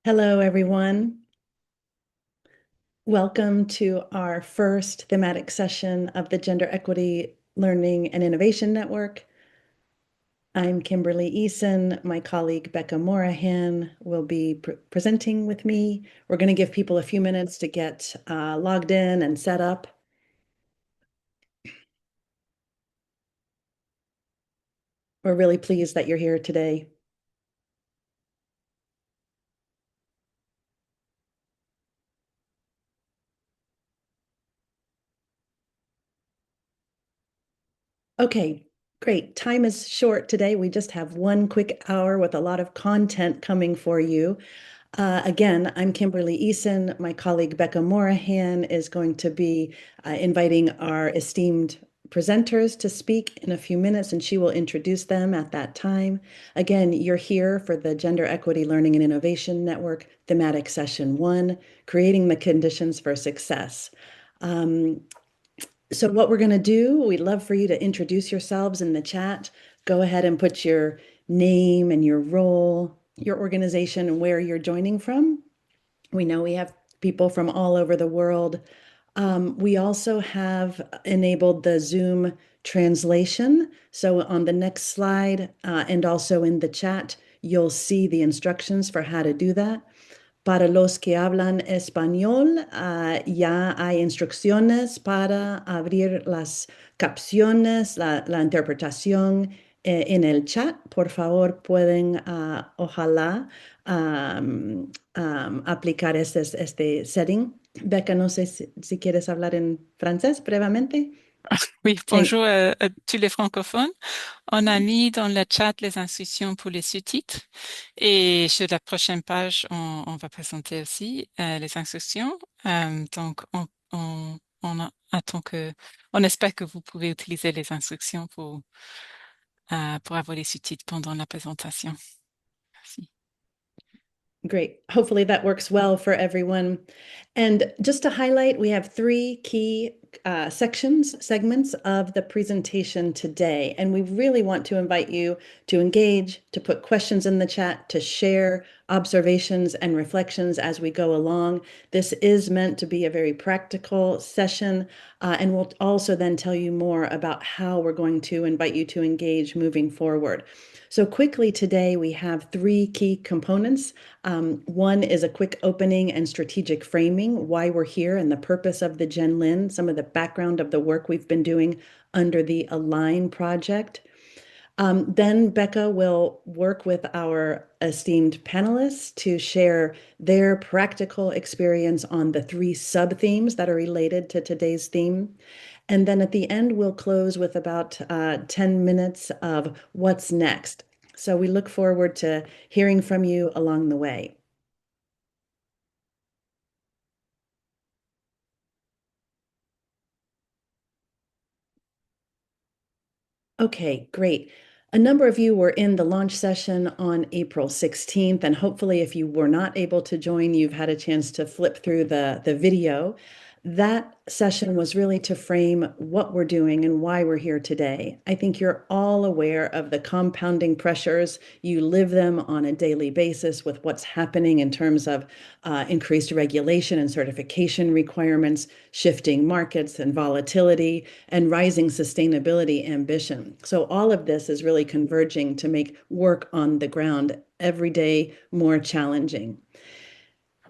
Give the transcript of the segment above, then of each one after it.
Hello, everyone. Welcome to our first thematic session of the Gender Equity Learning and Innovation Network. I'm Kimberly Eason. My colleague Becca Morahan will be presenting with me. We're going to give people a few minutes to get logged in and set up. We're really pleased that you're here today. Okay, great. Time is short today. We just have one quick hour with a lot of content coming for you. Again, I'm Kimberly Eason. My colleague Becca Morahan is going to be inviting our esteemed presenters to speak in a few minutes, and she will introduce them at that time. Again, you're here for the Gender Equity Learning and Innovation Network Thematic Session 1, Creating the Conditions for Success. So what we're going to do, we'd love for you to introduce yourselves in the chat. Go ahead and put your name and your role, your organization, and where you're joining from. We know we have people from all over the world. We also have enabled the Zoom translation. So on the next slide and also in the chat, you'll see the instructions for how to do that. Para los que hablan español, ya hay instrucciones para abrir las capciones, la interpretación en el chat. Por favor, pueden, ojalá, aplicar este setting. Becca, no sé si quieres hablar en francés brevemente. Oui, Eh, bonjour à tous les francophones. On a mis dans le chat les instructions pour les sous-titres et sur la prochaine page, on va présenter aussi les instructions. Donc, attend on espère que vous pouvez utiliser les instructions pour avoir les sous-titres pendant la présentation. Merci. Great. Hopefully that works well for everyone. And just to highlight, we have three key segments of the presentation today. And we really want to invite you to engage, to put questions in the chat, to share observations and reflections as we go along. This is meant to be a very practical session, and we'll also then tell you more about how we're going to invite you to engage moving forward. So quickly today, we have three key components. One is a quick opening and strategic framing, why we're here and the purpose of the GenLin, some of the background of the work we've been doing under the Align project. Then Becca will work with our esteemed panelists to share their practical experience on the three sub-themes that are related to today's theme. And then at the end, we'll close with about 10 minutes of what's next. So we look forward to hearing from you along the way. Okay, great. A number of you were in the launch session on April 16th, and hopefully if you were not able to join, you've had a chance to flip through the video. That session was really to frame what we're doing and why we're here today. I think you're all aware of the compounding pressures. You live them on a daily basis with what's happening in terms of increased regulation and certification requirements, shifting markets and volatility, and rising sustainability ambition. So all of this is really converging to make work on the ground every day more challenging.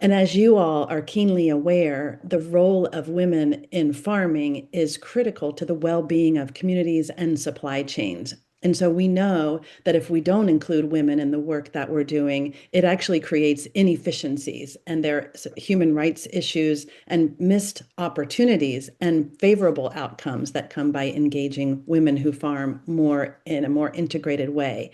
And as you all are keenly aware, the role of women in farming is critical to the well-being of communities and supply chains. And so we know that if we don't include women in the work that we're doing, it actually creates inefficiencies and there's human rights issues and missed opportunities and favorable outcomes that come by engaging women who farm more in a more integrated way.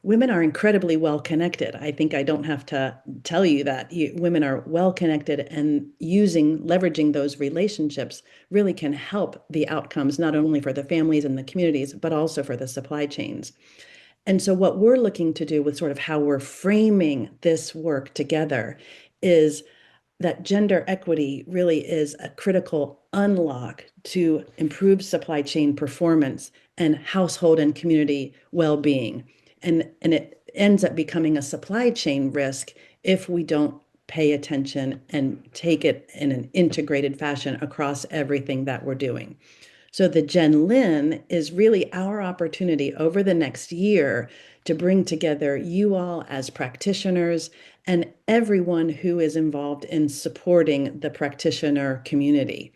Women are incredibly well connected. I think I don't have to tell you that women are well connected, and leveraging those relationships really can help the outcomes, not only for the families and the communities, but also for the supply chains. And so, what we're looking to do with sort of how we're framing this work together is that gender equity really is a critical unlock to improve supply chain performance and household and community well-being. And it ends up becoming a supply chain risk if we don't pay attention and take it in an integrated fashion across everything that we're doing. So the GenLin is really our opportunity over the next year to bring together you all as practitioners and everyone who is involved in supporting the practitioner community.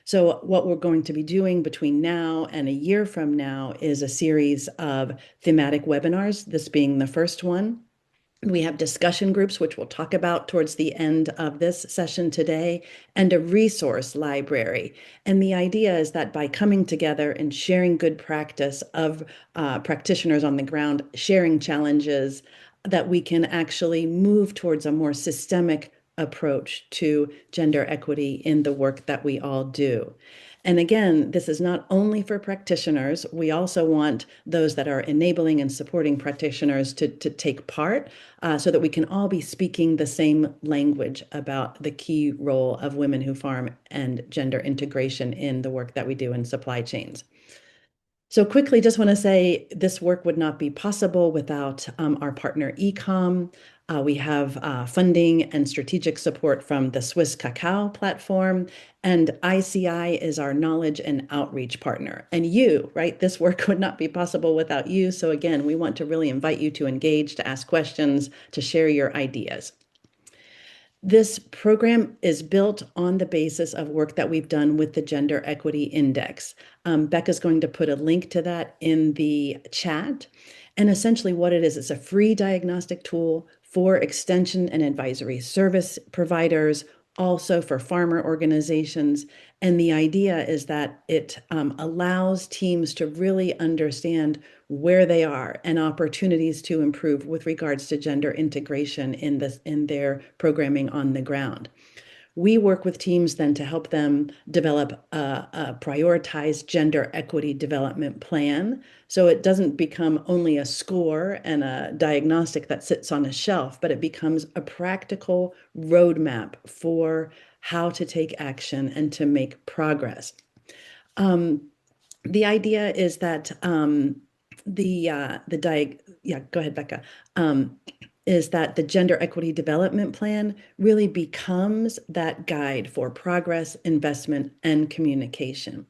So, what we're going to be doing between now and a year from now is a series of thematic webinars, this being the first one. We have discussion groups, which we'll talk about towards the end of this session today, and a resource library. And the idea is that by coming together and sharing good practice of practitioners on the ground, sharing challenges, that we can actually move towards a more systemic approach to gender equity in the work that we all do. And again, this is not only for practitioners. We also want those that are enabling and supporting practitioners to take part so that we can all be speaking the same language about the key role of women who farm and gender integration in the work that we do in supply chains. So quickly, just want to say this work would not be possible without our partner Ecom. We have funding and strategic support from the Swiss Cacao platform, and ICI is our knowledge and outreach partner. And you, right? This work would not be possible without you. So again, we want to really invite you to engage, to ask questions, to share your ideas. This program is built on the basis of work that we've done with the Gender Equity Index. Becca's going to put a link to that in the chat. And essentially, what it is, it's a free diagnostic tool for extension and advisory service providers, also for farmer organizations. And the idea is that it allows teams to really understand where they are and opportunities to improve with regards to gender integration in their programming on the ground. We work with teams then to help them develop a prioritized gender equity development plan. So it doesn't become only a score and a diagnostic that sits on a shelf, but it becomes a practical roadmap for how to take action and to make progress. Um, the idea is that the yeah, go ahead, Becca. Is that the gender equity development plan really becomes that guide for progress, investment, and communication.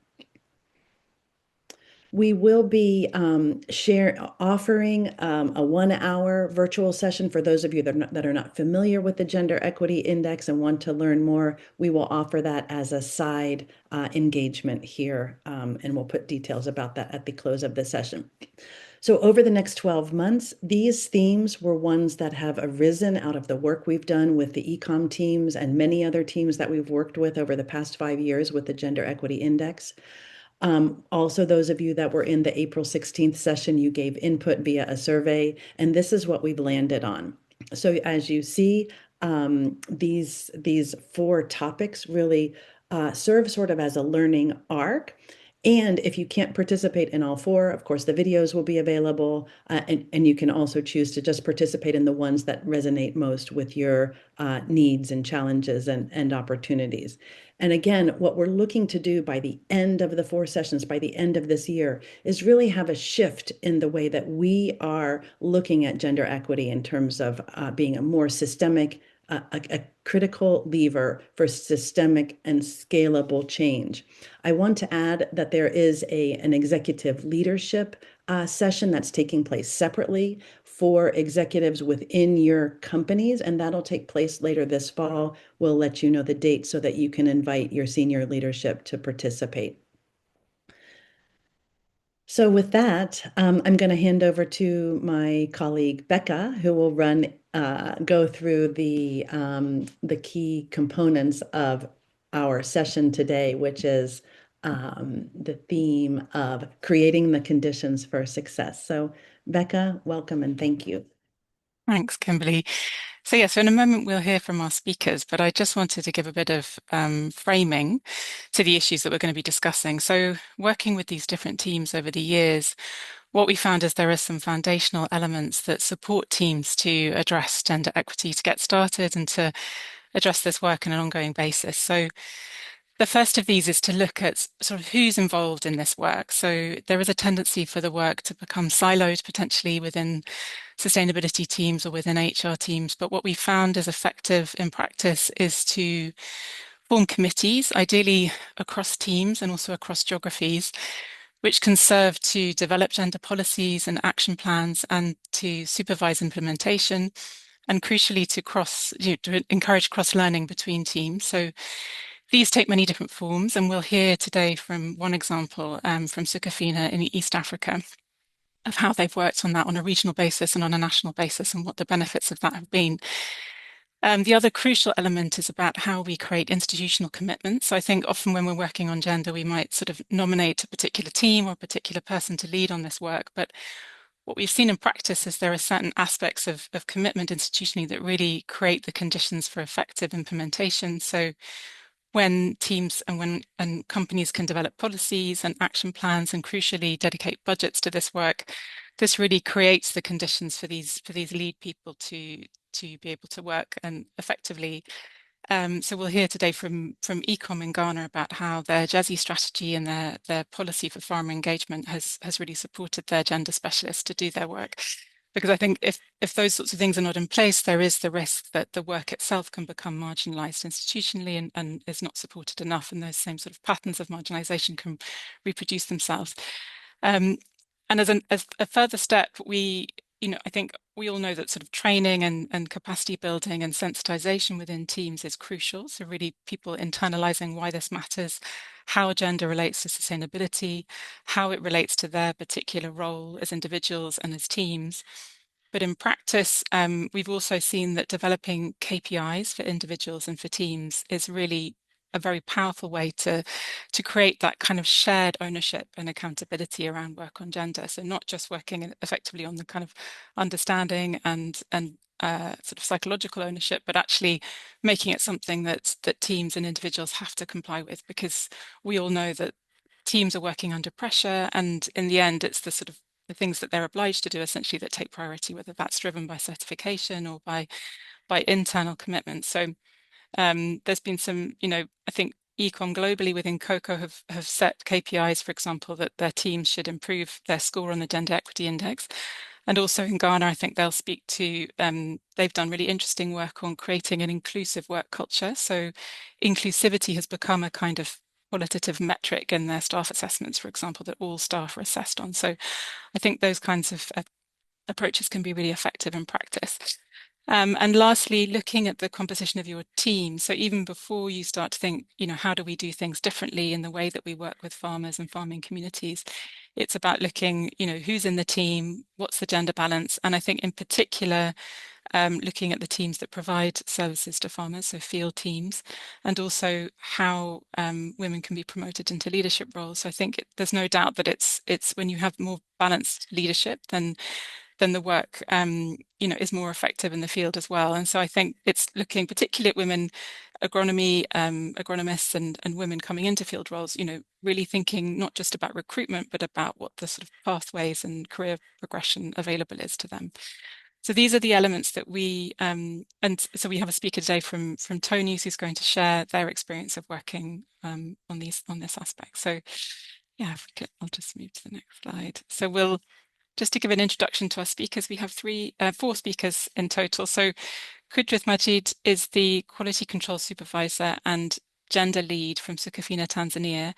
We will be offering a 1 hour virtual session for those of you that are not familiar with the Gender Equity Index and want to learn more. We will offer that as a side engagement here, and we'll put details about that at the close of the session. So over the next 12 months, these themes were ones that have arisen out of the work we've done with the ecom teams and many other teams that we've worked with over the past 5 years with the Gender Equity Index. Also, those of you that were in the April 16th session, you gave input via a survey, and this is what we've landed on. So as you see, these four topics really serve sort of as a learning arc. And if you can't participate in all four, of course, the videos will be available, and you can also choose to just participate in the ones that resonate most with your needs and challenges and opportunities. And again, what we're looking to do by the end of the four sessions, by the end of this year, is really have a shift in the way that we are looking at gender equity in terms of being a more systemic, a critical lever for systemic and scalable change. I want to add that there is an executive leadership session that's taking place separately for executives within your companies, and that'll take place later this fall. We'll let you know the date so that you can invite your senior leadership to participate. So with that, I'm going to hand over to my colleague Becca, who will go through the key components of our session today, which is the theme of creating the conditions for success. So Becca, welcome and thank you. Thanks, Kimberly. So in a moment we'll hear from our speakers, but I just wanted to give a bit of framing to the issues that we're going to be discussing. So working with these different teams over the years, what we found is there are some foundational elements that support teams to address gender equity to get started and to address this work on an ongoing basis. So The first of these is to look at sort of who's involved in this work. So there is a tendency for the work to become siloed potentially within sustainability teams or within HR teams. But what we found is effective in practice is to form committees, ideally across teams and also across geographies, which can serve to develop gender policies and action plans and to supervise implementation and crucially to encourage cross learning between teams. So these take many different forms, and we'll hear today from one example from Sucafina in East Africa of how they've worked on that on a regional basis and on a national basis and what the benefits of that have been. The other crucial element is about how we create institutional commitments. So I think often when we're working on gender, we might sort of nominate a particular team or a particular person to lead on this work. But what we've seen in practice is there are certain aspects of commitment institutionally that really create the conditions for effective implementation. So when teams and companies can develop policies and action plans and crucially dedicate budgets to this work, this really creates the conditions for these lead people to be able to work and effectively. So we'll hear today from Ecom in Ghana about how their GESI strategy and their policy for farmer engagement has really supported their gender specialists to do their work. Because I think if those sorts of things are not in place, there is the risk that the work itself can become marginalized institutionally and is not supported enough, and those same sort of patterns of marginalization can reproduce themselves. Um, and as a further step, I think we all know that sort of training and capacity building and sensitization within teams is crucial. So really people internalizing why this matters, how gender relates to sustainability, how it relates to their particular role as individuals and as teams. But in practice, we've also seen that developing KPIs for individuals and for teams is really a very powerful way to create that kind of shared ownership and accountability around work on gender. So not just working effectively on the kind of understanding and sort of psychological ownership, but actually making it something that teams and individuals have to comply with, because we all know that teams are working under pressure, and in the end, it's the things that they're obliged to do essentially that take priority, whether that's driven by certification or by internal commitments. So there's been some, I think Ecom globally within COCO have set KPIs, for example, that their teams should improve their score on the Gender Equity Index. And also in Ghana, I think they'll speak to, they've done really interesting work on creating an inclusive work culture. So inclusivity has become a kind of qualitative metric in their staff assessments, for example, that all staff are assessed on. So I think those kinds of approaches can be really effective in practice. And lastly, looking at the composition of your team. So even before you start to think, how do we do things differently in the way that we work with farmers and farming communities? It's about looking, who's in the team, what's the gender balance? And I think in particular, looking at the teams that provide services to farmers, so field teams, and also how women can be promoted into leadership roles. So I think there's no doubt that it's when you have more balanced leadership, then the work is more effective in the field as well. And so I think it's looking particularly at women agronomy, agronomists and women coming into field roles, really thinking not just about recruitment, but about what the sort of pathways and career progression available is to them. So these are the elements that and so we have a speaker today from Tony's who's going to share their experience of working on this aspect. So yeah, I'll just move to the next slide. So just to give an introduction to our speakers, we have four speakers in total. So Kudrath Majid is the Quality Control Supervisor and Gender Lead from Sucafina Tanzania.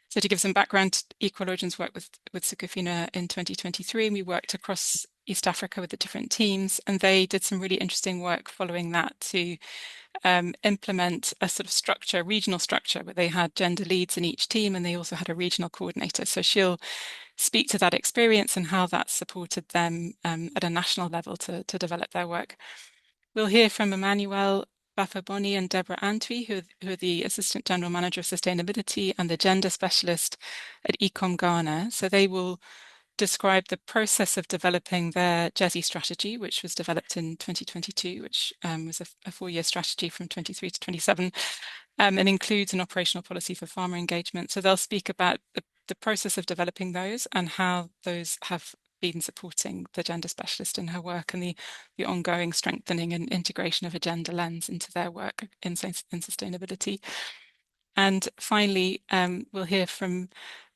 So to give some background, Equal Origins worked with Sucafina in 2023, and we worked across East Africa with the different teams, and they did some really interesting work following that to implement a sort of structure, regional structure, where they had gender leads in each team, and they also had a regional coordinator. So she'll speak to that experience and how that supported them at a national level to develop their work. We'll hear from Emmanuel Bafaboni and Deborah Antwi, who are the Assistant General Manager of Sustainability and the Gender Specialist at Ecom Ghana. So they will describe the process of developing their GESI strategy, which was developed in 2022, which was a 4-year strategy from 23 to 27, and includes an operational policy for farmer engagement. So they'll speak about the process of developing those and how those have been supporting the gender specialist in her work and the ongoing strengthening and integration of a gender lens into their work in sustainability. And finally, we'll hear from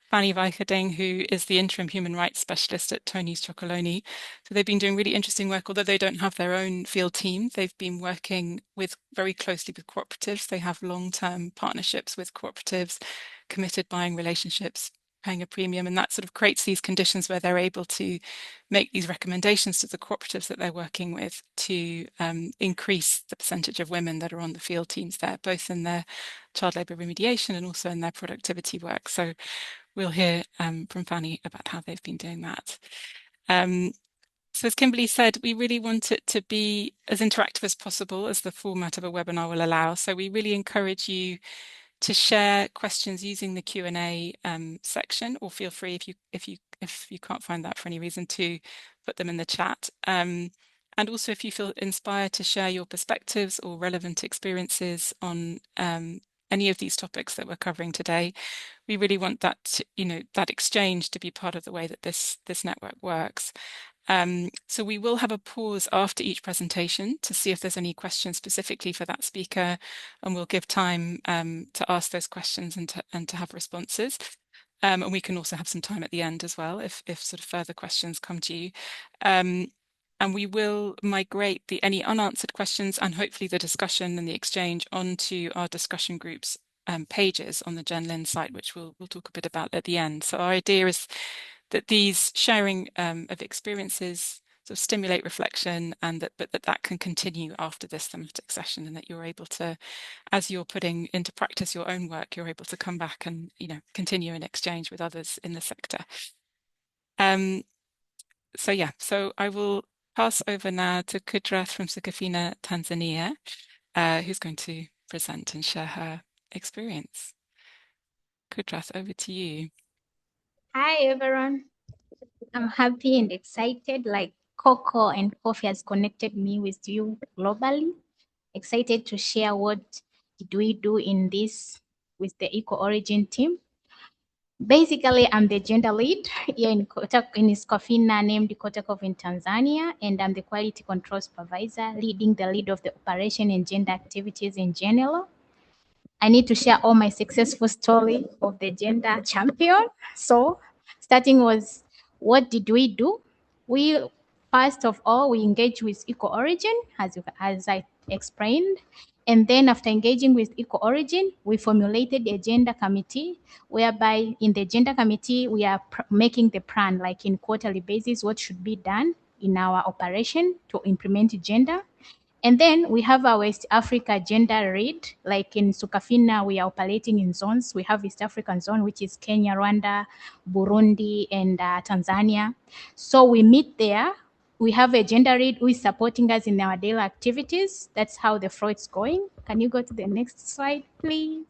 Fanny Weicherding, who is the interim human rights specialist at Tony's Chocolonely. So they've been doing really interesting work, although they don't have their own field team. They've been working very closely with cooperatives. They have long-term partnerships with cooperatives, committed buying relationships, paying a premium, and that sort of creates these conditions where they're able to make these recommendations to the cooperatives that they're working with to increase the percentage of women that are on the field teams there, both in their child labour remediation and also in their productivity work. So we'll hear from Fanny about how they've been doing that. So as Kimberly said, we really want it to be as interactive as possible as the format of a webinar will allow. So we really encourage you to share questions using the Q&A section, or feel free if you can't find that for any reason to put them in the chat. And also if you feel inspired to share your perspectives or relevant experiences on any of these topics that we're covering today, we really want that, that exchange to be part of the way that this network works. So we will have a pause after each presentation to see if there's any questions specifically for that speaker, and we'll give time to ask those questions and to have responses. And we can also have some time at the end as well if sort of further questions come to you. And we will migrate any unanswered questions and hopefully the discussion and the exchange onto our discussion groups pages on the GENLIN site, which we'll talk a bit about at the end. So our idea is that these sharing of experiences sort of stimulate reflection, and that can continue after this thematic session, and that you're able to, as you're putting into practice your own work, you're able to come back and continue an exchange with others in the sector. So I will pass over now to Kudrath from Sucafina Tanzania, who's going to present and share her experience. Kudrath, over to you. Hi, everyone. I'm happy and excited, like Cocoa and Coffee has connected me with you globally. Excited to share what did we do in this with the Eco Origin team. Basically, I'm the gender lead here in Sucafina, named Kotakov in Tanzania, and I'm the quality control supervisor, leading the lead of the operation and gender activities in general. I need to share all my successful story of the gender champion. So starting was, what did we do? We, first of all, we engaged with Eco Origin, as I explained. And then after engaging with Eco Origin, we formulated a gender committee, whereby in the gender committee, we are making the plan, like in quarterly basis, what should be done in our operation to implement gender. And then we have our West Africa gender lead, like in Sucafina, we are operating in zones. We have East African zone, which is Kenya, Rwanda, Burundi, and Tanzania. So we meet there. We have a gender lead who is supporting us in our daily activities. That's how the flow is going. Can you go to the next slide, please?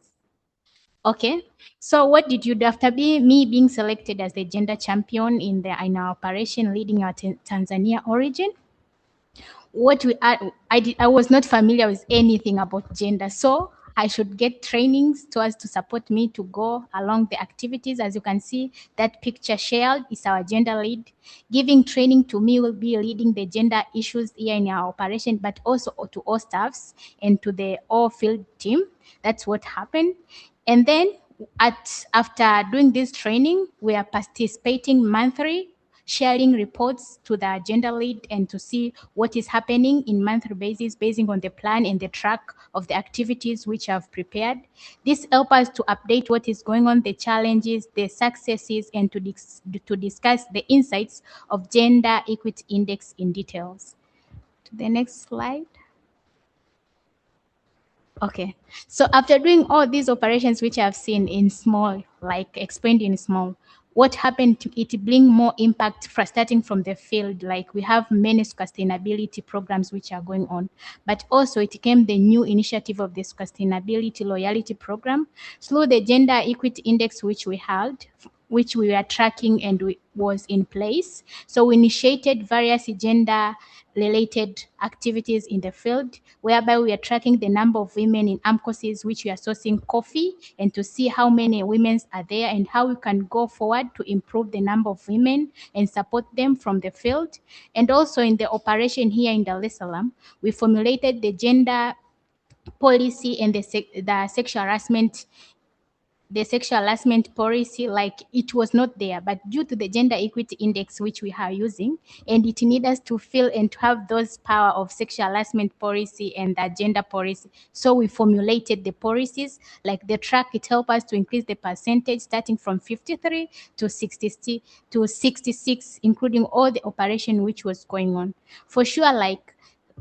Okay. So what did you do after me being selected as the gender champion in our operation leading our Tanzania origin? I was not familiar with anything about gender, so I should get trainings to support me to go along the activities. As you can see, that picture shared is our gender lead. Giving training to me will be leading the gender issues here in our operation, but also to all staffs and to the all field team. That's what happened. And then after doing this training, we are participating monthly, sharing reports to the agenda lead and to see what is happening in monthly basis based on the plan and the track of the activities which I've prepared. This helps us to update what is going on, the challenges, the successes, and to discuss the insights of gender equity index in details. To the next slide. Okay, so after doing all these operations, which I've seen in small, like explained in small, what happened to it bring more impact starting from the field? Like we have many sustainability programs which are going on, but also it came the new initiative of the sustainability loyalty program through the gender equity index which we held, which we were tracking and was in place. So we initiated various gender related activities in the field, whereby we are tracking the number of women in AMCOSs which we are sourcing coffee, and to see how many women are there and how we can go forward to improve the number of women and support them from the field. And also in the operation here in Dar es Salaam, we formulated the gender policy and the sexual harassment the sexual harassment policy, like it was not there, but due to the gender equity index which we are using, and it needs us to feel and to have those power of sexual harassment policy and the gender policy. So we formulated the policies, like the track, it helped us to increase the percentage starting from 53 to 60 to 66, including all the operation which was going on. For sure, like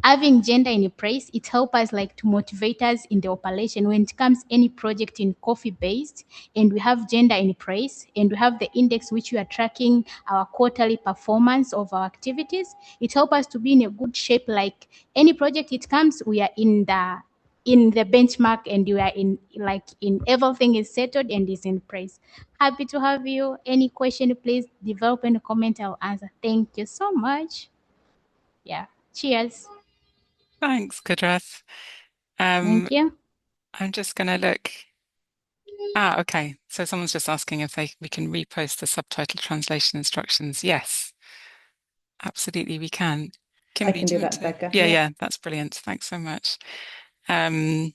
having gender in place, it helps us like to motivate us in the operation when it comes any project in coffee based, and we have gender in place, and we have the index which we are tracking our quarterly performance of our activities. It helps us to be in a good shape, like any project it comes, we are in the benchmark, and you are in, like, in everything is settled and is in place. Happy to have you. Any question, please develop and comment, I'll answer. Thank you so much. Yeah, cheers. Thanks, Kudrath. Thank you. I'm just going to look. Okay. So someone's just asking if we can repost the subtitle translation instructions. Yes, absolutely, we can. I Kimberly, can do do you want that, to? Becca. Yeah, Yeah. yeah, that's brilliant. Thanks so much. Um,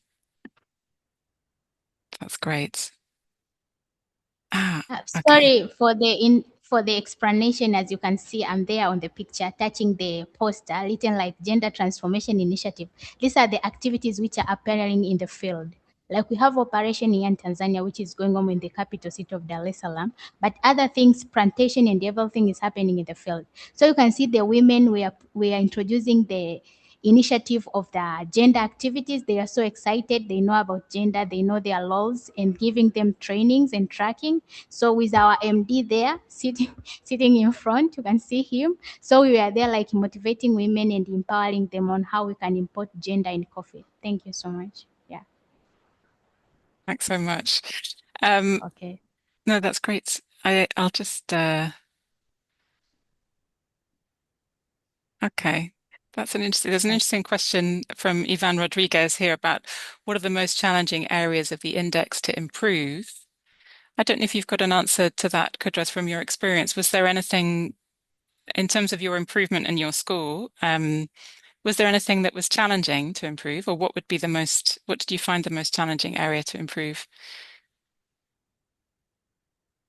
that's great. Okay. Sorry for the explanation. As you can see, I'm there on the picture touching the poster written like Gender Transformation Initiative. These are the activities which are appearing in the field. Like we have operation here in Tanzania, which is going on in the capital city of Dar es Salaam, but other things, plantation and everything is happening in the field. So you can see the women, we are introducing the initiative of the gender activities. They are so excited. They know about gender. They know their laws, and giving them trainings and tracking. So with our MD there sitting sitting in front, you can see him. So we are there like motivating women and empowering them on how we can import gender in coffee. Thank you so much. Yeah. Thanks so much. Um, Okay. no, that's great. I'll just okay. There's an interesting question from Ivan Rodriguez here about what are the most challenging areas of the index to improve? I don't know if you've got an answer to that, Kudrath, from your experience. Was there anything in terms of your improvement in your school? Was there anything that was challenging to improve, or what did you find the most challenging area to improve?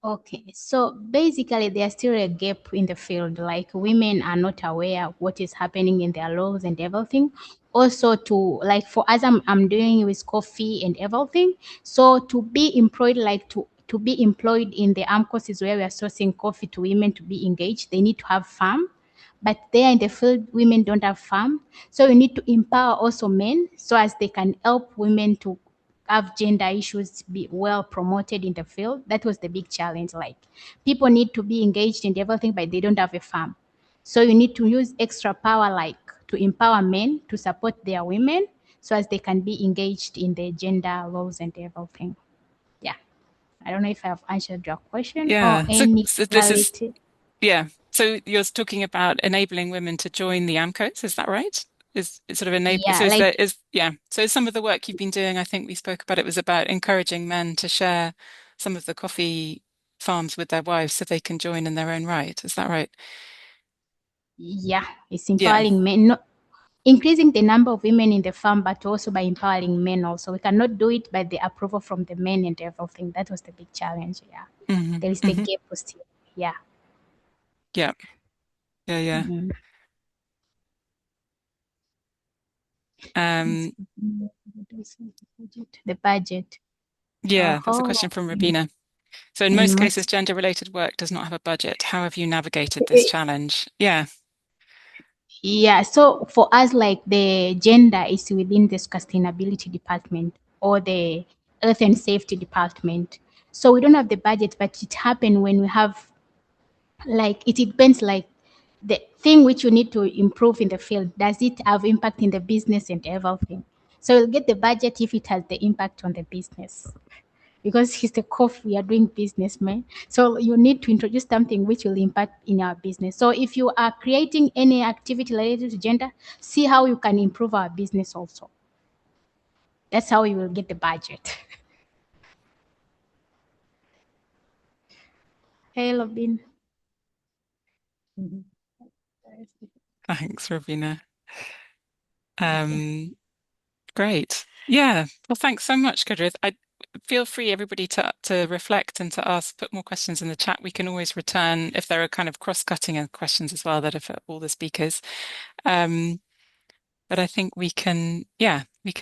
Okay, so basically there's still a gap in the field. Like women are not aware what is happening in their laws and everything. Also, to like for us, I'm doing with coffee and everything. So to be employed, like to be employed in the armed courses where we are sourcing coffee to women to be engaged, they need to have farm. But there in the field, women don't have farm. So we need to empower also men so as they can help women to have gender issues be well promoted in the field. That was the big challenge. Like people need to be engaged in everything, but they don't have a farm. So you need to use extra power, like to empower men to support their women so as they can be engaged in the gender roles and everything. Yeah. I don't know if I have answered your question or Yeah. any So this is clarity. yeah. So you're talking about enabling women to join the AMCOs, is that right? Is it sort of enable? So Yeah, like yeah. So some of the work you've been doing, I think we spoke about it, was about encouraging men to share some of the coffee farms with their wives so they can join in their own right. Is that right? yeah, it's Yeah. empowering men. Not increasing the number of women in the farm, but also by empowering men also. We cannot do it by the approval from the men and everything. That was the big challenge. Yeah. Hmm. There is the Hmm. gap still. Yeah. Yeah. Yeah. Yeah. Mm. Um, The budget. yeah, that's a Oh, question from Rabina. So in in most cases, most. gender-related work does not have a budget. How have you navigated this challenge? Yeah. Yeah. So for us, like the gender is within the sustainability department or the earth and safety department. So we don't have the budget, but it happens when we have, like, it depends, like the thing which you need to improve in the field, does it have impact in the business and everything? So you'll get the budget if it has the impact on the business, because it's the cough, we are doing business, man. So you need to introduce something which will impact in our business. So if you are creating any activity related to gender, see how you can improve our business also. That's how you will get the budget. Hey, Robin. Mhm. Thanks, Ravina. Okay. Great. Yeah. Well, thanks so much, Kudrath. feel free, everybody, to reflect and to ask, put more questions in the chat. We can always return if there are kind of cross-cutting questions as well that are for all the speakers. But I think we can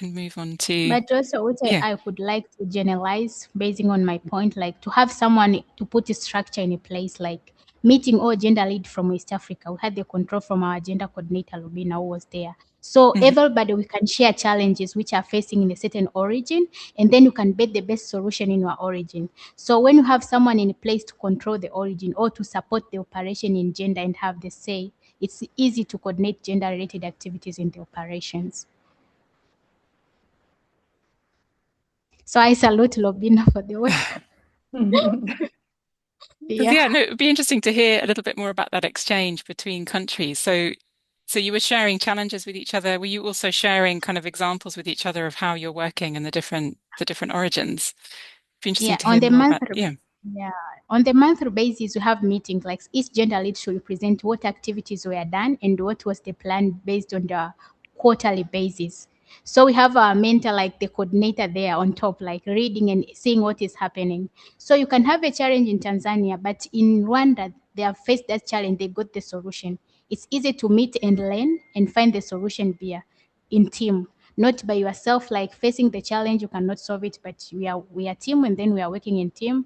move on to. But also, what I would like to generalize, basing on my point, like to have someone to put a structure in a place, like meeting all gender lead from West Africa. We had the control from our gender coordinator, Lubina, who was there. So everybody, we can share challenges which are facing in a certain origin, and then you can bet the best solution in your origin. So when you have someone in a place to control the origin or to support the operation in gender and have the say, it's easy to coordinate gender-related activities in the operations. So I salute Lobina for the work. Yeah, no, it would be interesting to hear a little bit more about that exchange between countries. So you were sharing challenges with each other. Were you also sharing kind of examples with each other of how you're working and the different origins? It'd be interesting to hear more about. On the monthly basis, we have meetings, like each gender lead should present what activities were done and what was the plan based on the quarterly basis. So we have our mentor, like the coordinator there on top, like reading and seeing what is happening. So you can have a challenge in Tanzania, but in Rwanda, they have faced that challenge, they got the solution. It's easy to meet and learn and find the solution via in team, not by yourself, like facing the challenge, you cannot solve it, but we are team, and then we are working in team,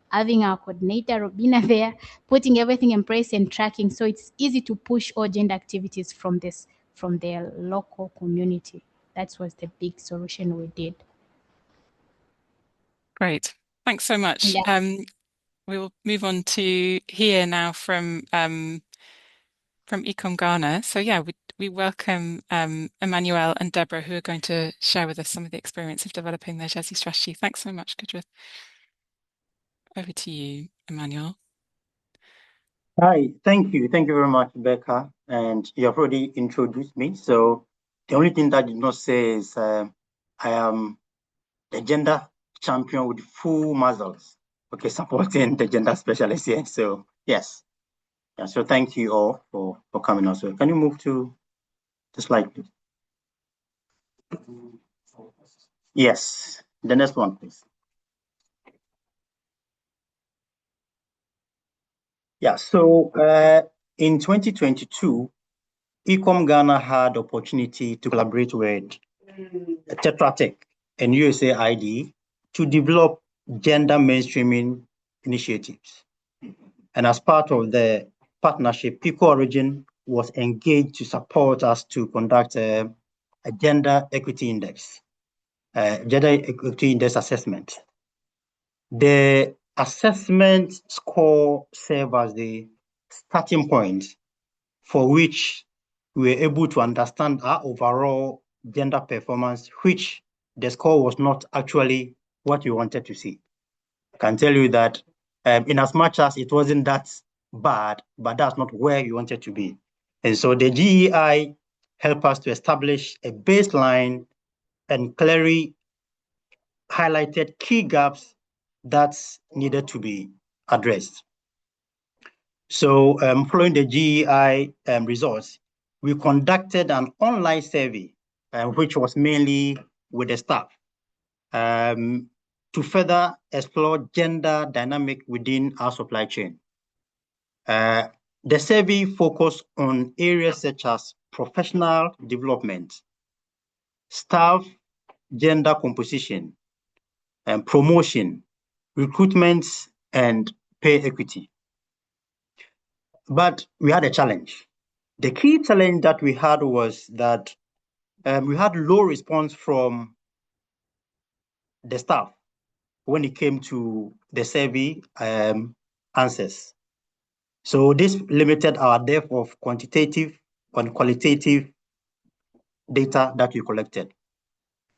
having our coordinator, Robina, there, putting everything in place and tracking. So it's easy to push all gender activities from their local community. That was the big solution we did. Great. Thanks so much. Yeah. We will move on to here now from Ecom Ghana. So yeah, we welcome Emmanuel and Deborah, who are going to share with us some of the experience of developing their GESI strategy. Thanks so much, Kudrath. Over to you, Emmanuel. Hi, thank you. Thank you very much, Becca. And you have already introduced me. So the only thing that I did not say is I am the gender champion with full muscles. Okay, supporting the gender specialist here. So yes. Yeah, so thank you all for coming also. Can you move to the slide, please? Yes, the next one, please. Yeah, so in 2022, Ecom Ghana had the opportunity to collaborate with Tetra Tech and USAID to develop gender mainstreaming initiatives. And as part of the partnership, EcoOrigin was engaged to support us to conduct a gender equity index, gender equity index assessment. The assessment score served as the starting point for which we were able to understand our overall gender performance, which the score was not actually what we wanted to see. I can tell you that in as much as it wasn't that bad, but that's not where you wanted to be. And so the GEI helped us to establish a baseline and clearly highlighted key gaps that needed to be addressed. So following the GEI results, we conducted an online survey, which was mainly with the staff, to further explore gender dynamic within our supply chain. The survey focused on areas such as professional development, staff gender composition, promotion, recruitment, and pay equity. But we had a challenge. The key challenge that we had was that we had low response from the staff when it came to the survey answers. So this limited our depth of quantitative and qualitative data that we collected.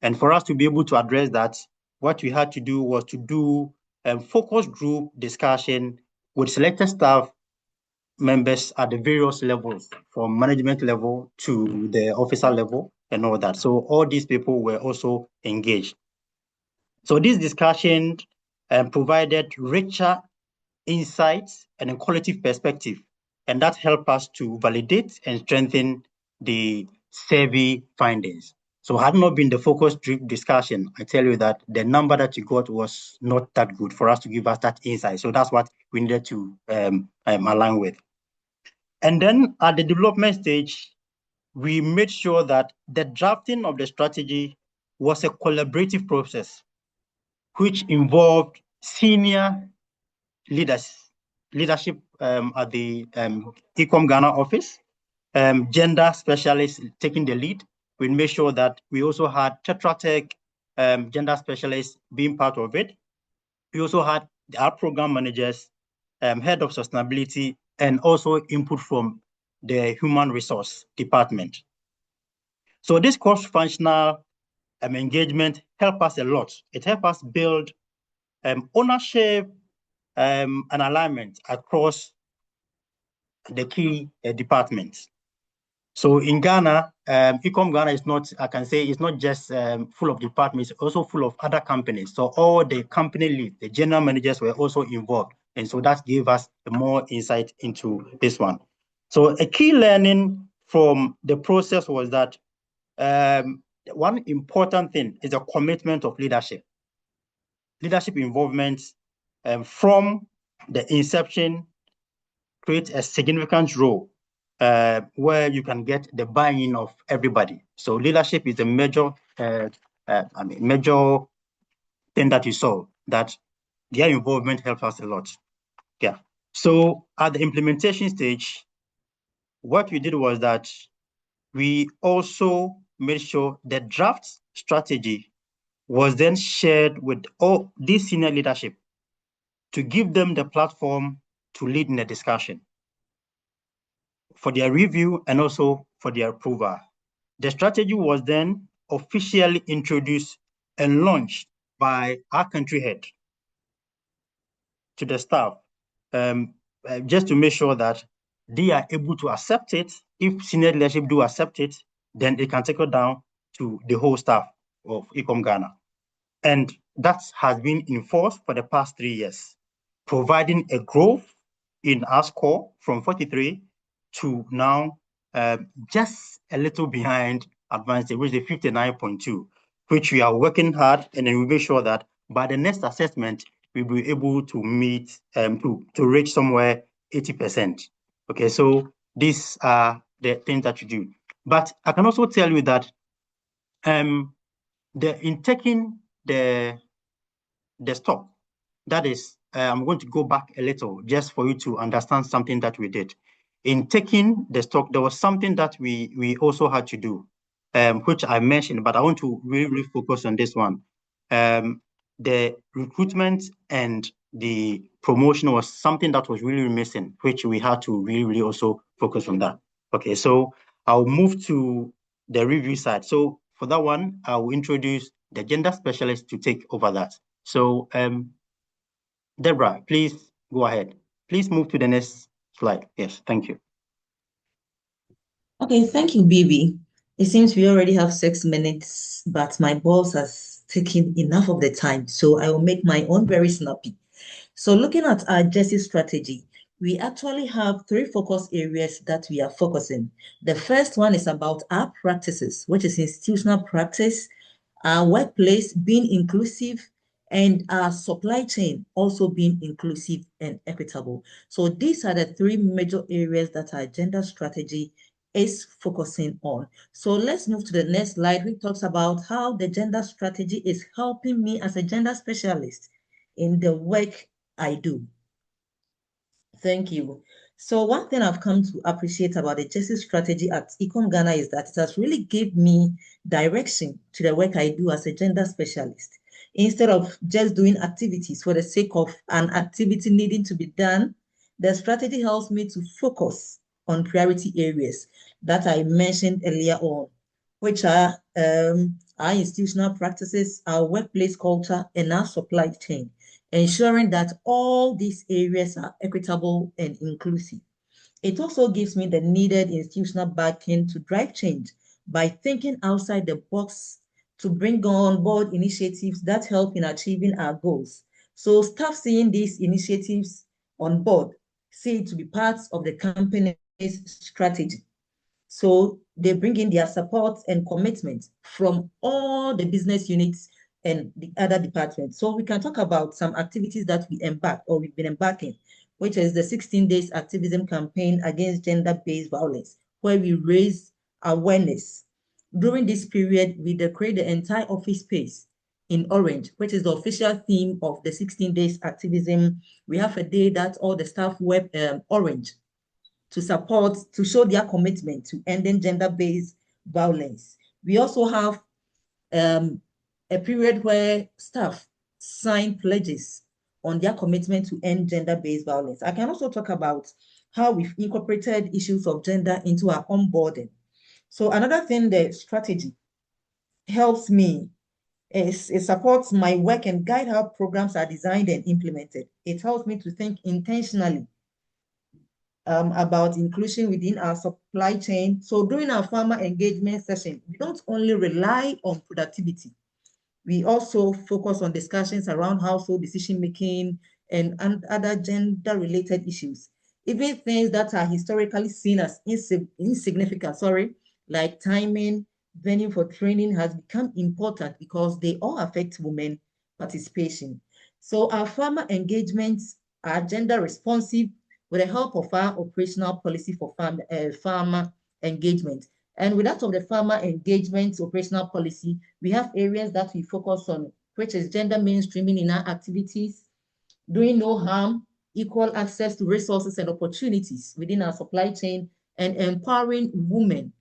And for us to be able to address that, what we had to do was to do a focus group discussion with selected staff members at the various levels, from management level to the officer level and all that. So all these people were also engaged. So this discussion provided richer insights and a quality perspective, and that helped us to validate and strengthen the survey findings. So So had not been the focus group discussion, I tell you that the number that you got was not that good for us to give us that insight. So that's what we needed to align with. And then at the development stage, we made sure that the drafting of the strategy was a collaborative process, which involved senior leadership at the ECOM Ghana office, gender specialists taking the lead. We made sure that we also had Tetra Tech gender specialists being part of it. We also had our program managers, head of sustainability, and also input from the human resource department. So this cross-functional engagement helped us a lot. It helped us build ownership and alignment across the key departments. So in Ghana, ECOM Ghana is not, I can say, it's not just full of departments, it's also full of other companies. So all the company leads, the general managers were also involved. And so that gave us more insight into this one. So a key learning from the process was that one important thing is the commitment of leadership. Leadership involvement from the inception creates a significant role where you can get the buy-in of everybody. So leadership is a major, major thing that you saw, that their involvement helps us a lot. Yeah. So at the implementation stage, what we did was that we also made sure the draft strategy was then shared with all this senior leadership to give them the platform to lead in the discussion for their review and also for their approval. The strategy was then officially introduced and launched by our country head to the staff, just to make sure that they are able to accept it. If senior leadership do accept it, then it can trickle down to the whole staff of ECOM Ghana. And that has been enforced for the past 3 years, providing a growth in our score from 43 to now just a little behind advanced, which is 59.2, which we are working hard, and then we make sure that by the next assessment, we'll be able to meet, to reach somewhere 80%. Okay, so these are the things that you do. But I can also tell you that in taking the stock, that is, I'm going to go back a little just for you to understand something that we did. In taking the stock, there was something that we also had to do, which I mentioned, but I want to really focus on this one. The recruitment and the promotion was something that was really missing, which we had to really also focus on that. Okay, so I'll move to the review side. So for that one, I will introduce the gender specialist to take over that. So Deborah, please go ahead. Please move to the next slide. Yes, thank you. Okay, thank you, Bibi. It seems we already have 6 minutes, but my boss has taken enough of the time, so I will make my own very snappy. So looking at our justice strategy, we actually have 3 focus areas that we are focusing. The first one is about our practices, which is institutional practice, our workplace being inclusive, and our supply chain also being inclusive and equitable. So these are the 3 major areas that our gender strategy is focusing on. So let's move to the next slide, which talks about how the gender strategy is helping me as a gender specialist in the work I do. Thank you. So one thing I've come to appreciate about the justice strategy at ECOM Ghana is that it has really given me direction to the work I do as a gender specialist. Instead of just doing activities for the sake of an activity needing to be done, the strategy helps me to focus on priority areas that I mentioned earlier on, which are our institutional practices, our workplace culture, and our supply chain, ensuring that all these areas are equitable and inclusive. It also gives me the needed institutional backing to drive change by thinking outside the box to bring on board initiatives that help in achieving our goals. So staff seeing these initiatives on board see it to be part of the company's strategy. So they bring in their support and commitment from all the business units and the other departments. So we can talk about some activities that we've been embarking, which is the 16 days activism campaign against gender-based violence, where we raise awareness. During this period, we decorate the entire office space in orange, which is the official theme of the 16 days activism. We have a day that all the staff wear orange to show their commitment to ending gender-based violence. We also have a period where staff sign pledges on their commitment to end gender-based violence. I can also talk about how we've incorporated issues of gender into our onboarding. So another thing, the strategy helps me is it supports my work and guide how programs are designed and implemented. It helps me to think intentionally about inclusion within our supply chain. So during our farmer engagement session, we don't only rely on productivity. We also focus on discussions around household decision-making and other gender-related issues. Even things that are historically seen as insignificant, like timing, venue for training has become important because they all affect women participation. So our farmer engagements are gender responsive with the help of our operational policy for farmer engagement. And with that of the farmer engagement operational policy, we have areas that we focus on, which is gender mainstreaming in our activities, doing no harm, equal access to resources and opportunities within our supply chain, and empowering women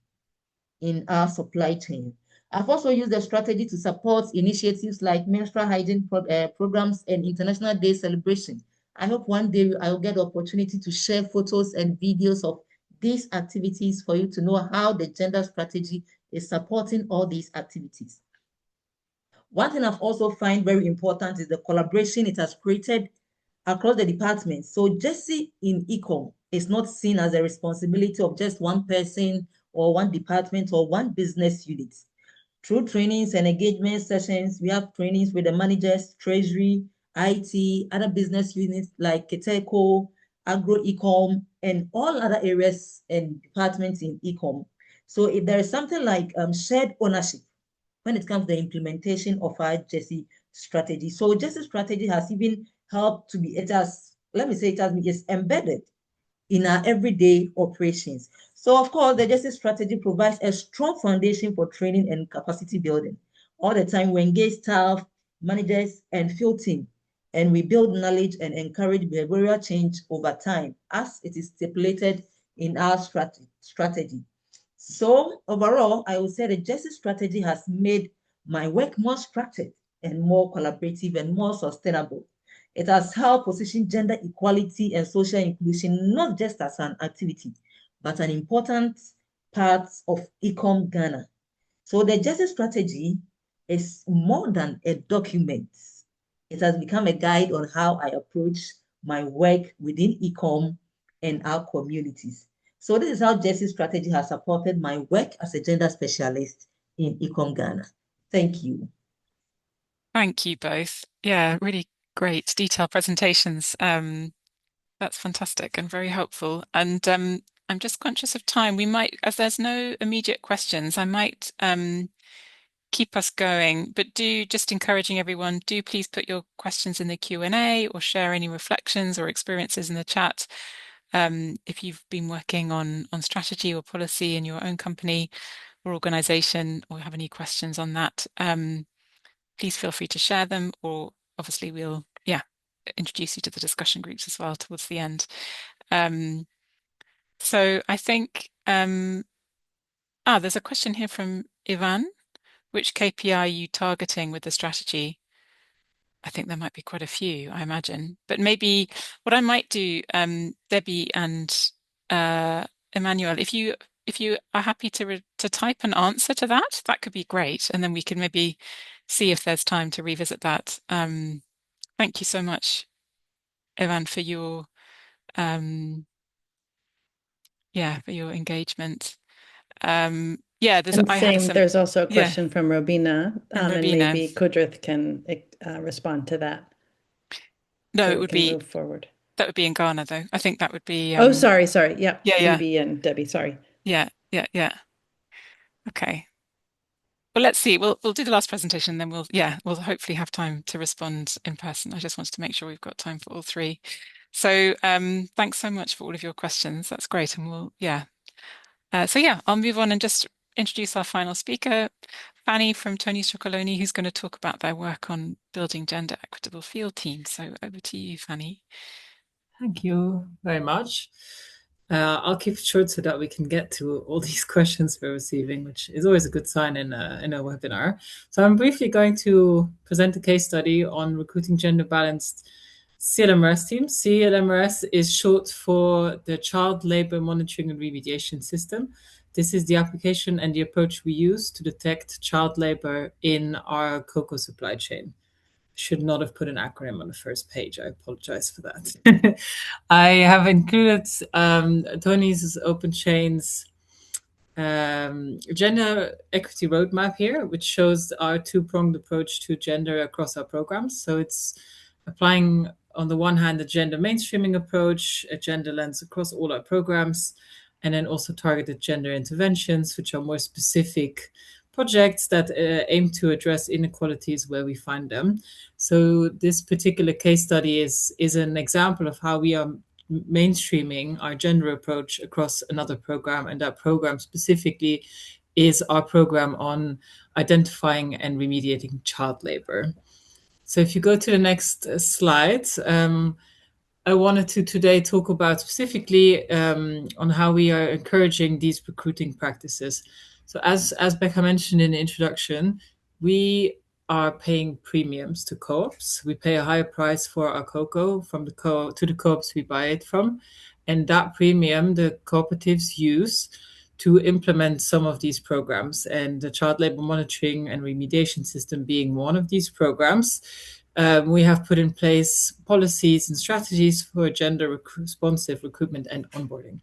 in our supply chain. I've also used the strategy to support initiatives like menstrual hygiene programs and International Day celebration. I hope one day I'll get the opportunity to share photos and videos of these activities for you to know how the gender strategy is supporting all these activities. One thing I've also find very important is the collaboration it has created across the departments. So Jesse in Ecom is not seen as a responsibility of just one person or one department or one business unit. Through trainings and engagement sessions, we have trainings with the managers, treasury, IT, other business units like Keteco, Agro Ecom, and all other areas and departments in Ecom. So if there is something like shared ownership when it comes to the implementation of our Jesse strategy. So Jesse strategy has even helped to be, it's embedded in our everyday operations. So of course, the Justice strategy provides a strong foundation for training and capacity building. All the time we engage staff, managers, and field team, and we build knowledge and encourage behavioral change over time as it is stipulated in our strategy. So overall, I would say the Justice strategy has made my work more structured and more collaborative and more sustainable. It has helped position gender equality and social inclusion not just as an activity, but an important part of Ecom Ghana. So the justice strategy is more than a document. It has become a guide on how I approach my work within Ecom and our communities. So this is how justice strategy has supported my work as a gender specialist in Ecom Ghana. Thank you. Thank you both. Yeah, really great detailed presentations. That's fantastic and very helpful. And I'm just conscious of time. We might, as there's no immediate questions, I might keep us going, but do just encouraging everyone, do please put your questions in the Q&A or share any reflections or experiences in the chat. If you've been working on strategy or policy in your own company or organization or have any questions on that, please feel free to share them, or obviously we'll, introduce you to the discussion groups as well towards the end. So I think, there's a question here from Ivan. Which KPI are you targeting with the strategy? I think there might be quite a few, I imagine. But maybe what I might do, Debbie and Emmanuel, if you are happy to type an answer to that, that could be great, and then we can maybe see if there's time to revisit that. Thank you so much, Evan, for your for your engagement. There's also a question from Robina, from and Robina. maybe Kudrath can respond to that. No, so it would be move forward. That would be in Ghana, though. I think that would be. Sorry. Yep. Yeah. Ruby and Debbie. Sorry. Yeah. Yeah. Okay. Well, let's see. We'll do the last presentation, then we'll hopefully have time to respond in person. I just wanted to make sure we've got time for all three. So thanks so much for all of your questions. That's great. And I'll move on and just introduce our final speaker, Fanny from Tony's Chocolonely, who's going to talk about their work on building gender equitable field teams. So over to you, Fanny. Thank you very much. I'll keep it short so that we can get to all these questions we're receiving, which is always a good sign in a webinar. So I'm briefly going to present a case study on recruiting gender-balanced CLMRS teams. CLMRS is short for the Child Labor Monitoring and Remediation System. This is the application and the approach we use to detect child labor in our cocoa supply chain. Should not have put an acronym on the first page. I apologize for that. I have included Tony's Open Chain's gender equity roadmap here, which shows our two-pronged approach to gender across our programs. So it's applying, on the one hand, a gender mainstreaming approach, a gender lens across all our programs, and then also targeted gender interventions, which are more specific projects that aim to address inequalities where we find them. So this particular case study is an example of how we are mainstreaming our gender approach across another program, and that program specifically is our program on identifying and remediating child labor. So if you go to the next slide, I wanted to today talk about specifically on how we are encouraging these recruiting practices. So as Becca mentioned in the introduction, we are paying premiums to co-ops. We pay a higher price for our cocoa from the to the co-ops we buy it from. And that premium, the cooperatives use to implement some of these programs. And the Child Labor Monitoring and Remediation System being one of these programs, we have put in place policies and strategies for gender responsive recruitment and onboarding.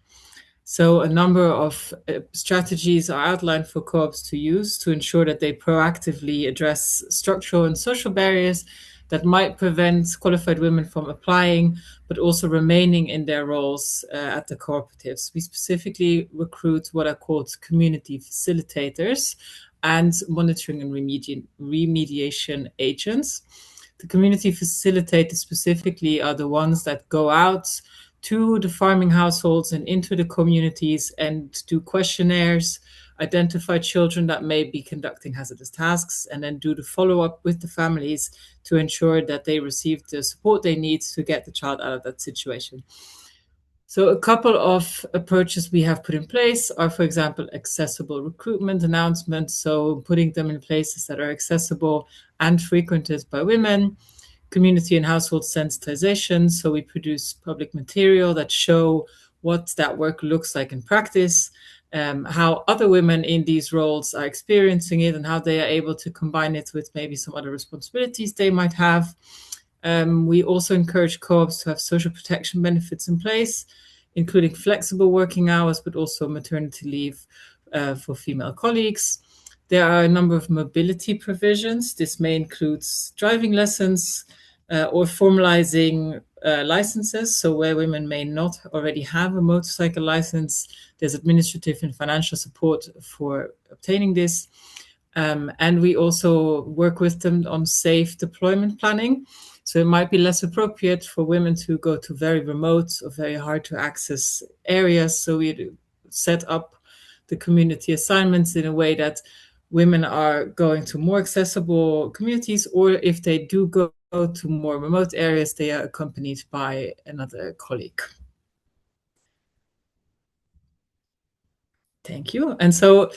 So a number of strategies are outlined for co-ops to use to ensure that they proactively address structural and social barriers that might prevent qualified women from applying, but also remaining in their roles at the cooperatives. We specifically recruit what are called community facilitators and monitoring and remediation agents. The community facilitators specifically are the ones that go out to the farming households and into the communities and do questionnaires, identify children that may be conducting hazardous tasks, and then do the follow-up with the families to ensure that they receive the support they need to get the child out of that situation. So a couple of approaches we have put in place are, for example, accessible recruitment announcements, so putting them in places that are accessible and frequented by women. Community and household sensitization, so we produce public material that show what that work looks like in practice, how other women in these roles are experiencing it, and how they are able to combine it with maybe some other responsibilities they might have. We also encourage co-ops to have social protection benefits in place, including flexible working hours, but also maternity leave for female colleagues. There are a number of mobility provisions. This may include driving lessons or formalizing licenses. So where women may not already have a motorcycle license, there's administrative and financial support for obtaining this. And we also work with them on safe deployment planning. So it might be less appropriate for women to go to very remote or very hard to access areas. So we set up the community assignments in a way that women are going to more accessible communities, or if they do go to more remote areas, they are accompanied by another colleague. Thank you. And so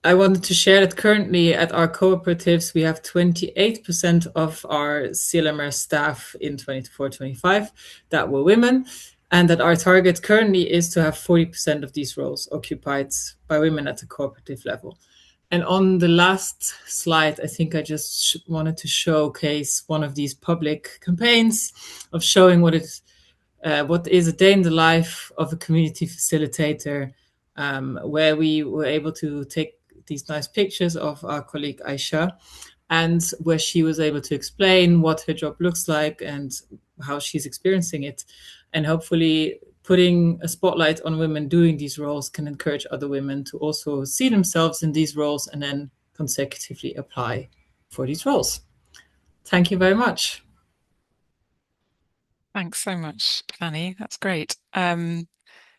I wanted to share that currently at our cooperatives, we have 28% of our CLMR staff in 24-25 that were women, and that our target currently is to have 40% of these roles occupied by women at the cooperative level. And on the last slide, I think I just wanted to showcase one of these public campaigns of showing what is a day in the life of a community facilitator, where we were able to take these nice pictures of our colleague Aisha, and where she was able to explain what her job looks like and how she's experiencing it. And hopefully putting a spotlight on women doing these roles can encourage other women to also see themselves in these roles and then consecutively apply for these roles. Thank you very much. Thanks so much, Fanny. That's great.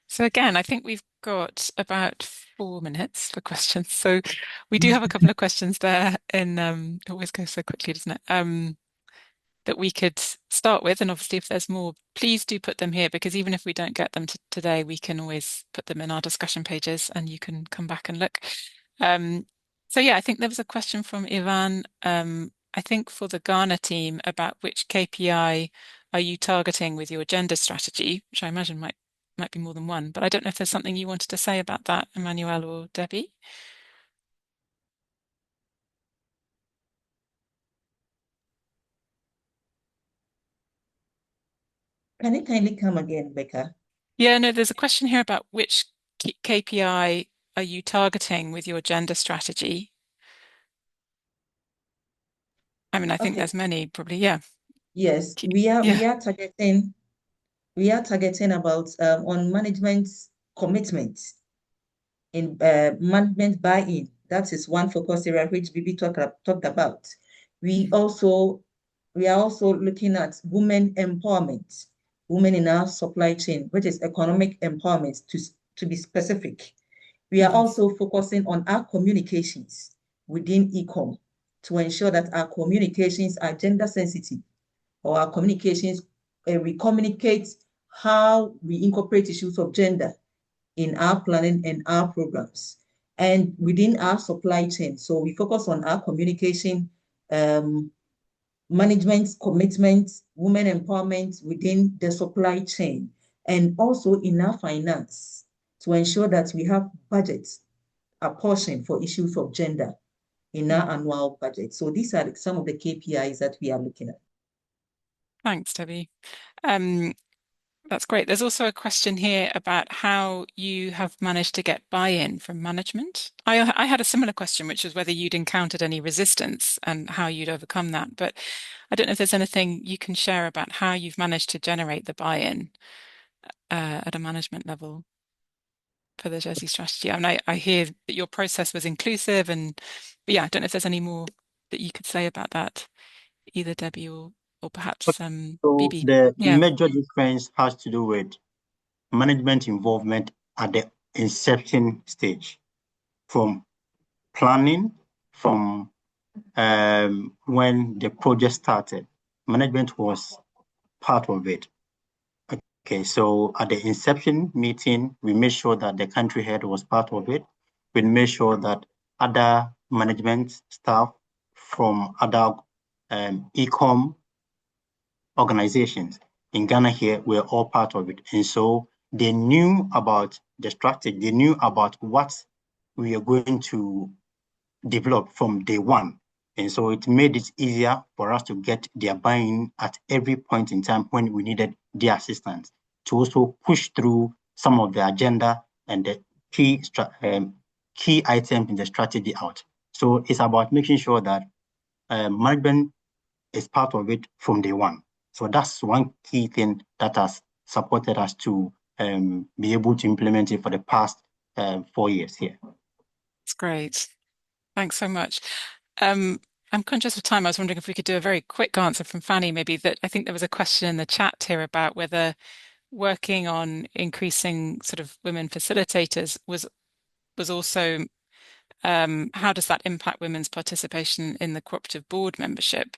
So again, I think we've got about 4 minutes for questions. So we do have a couple of questions there, and it always goes so quickly, doesn't it? That we could start with, and obviously if there's more, please do put them here, because even if we don't get them today, we can always put them in our discussion pages and you can come back and look. So yeah, I think there was a question from Ivan, I think for the Ghana team, about which KPI are you targeting with your gender strategy, which I imagine might be more than one, but I don't know if there's something you wanted to say about that, Emmanuel or Debbie. Can you kindly come again, Becca? Yeah, no, there's a question here about which KPI are you targeting with your gender strategy? I mean, I think Okay. there's many, probably, yeah. Yes, Yeah. we are targeting about on management commitment in management buy-in. That is one focus area which Bibi talked about. We are also looking at women empowerment, women in our supply chain, which is economic empowerment to be specific. We are also focusing on our communications within e-com to ensure that our communications are gender sensitive, or our communications, we communicate how we incorporate issues of gender in our planning and our programs and within our supply chain. So we focus on our communication, management commitment, women empowerment within the supply chain, and also in our finance to ensure that we have budgets apportioned for issues of gender in our annual budget. So these are some of the KPIs that we are looking at. Thanks, Debbie. That's great. There's also a question here about how you have managed to get buy-in from management. I had a similar question, which was whether you'd encountered any resistance and how you'd overcome that. But I don't know if there's anything you can share about how you've managed to generate the buy-in at a management level for the Jersey strategy. I mean, I hear that your process was inclusive, but yeah, I don't know if there's any more that you could say about that, either Debbie or perhaps So Bibi. the Yeah. major difference has to do with management involvement at the inception stage, from planning, from when the project started. Management was part of it. Okay, so at the inception meeting, we made sure that the country head was part of it. We made sure that other management staff from other e-com organizations in Ghana here were all part of it. And so they knew about the strategy, they knew about what we are going to develop from day one. And so it made it easier for us to get their buy-in at every point in time when we needed their assistance to also push through some of the agenda and the key items in the strategy out. So it's about making sure that management is part of it from day one. So that's one key thing that has supported us to be able to implement it for the past 4 years here. That's great. Thanks so much. I'm conscious of time. I was wondering if we could do a very quick answer from Fanny, maybe. That I think there was a question in the chat here about whether working on increasing sort of women facilitators was also how does that impact women's participation in the cooperative board membership?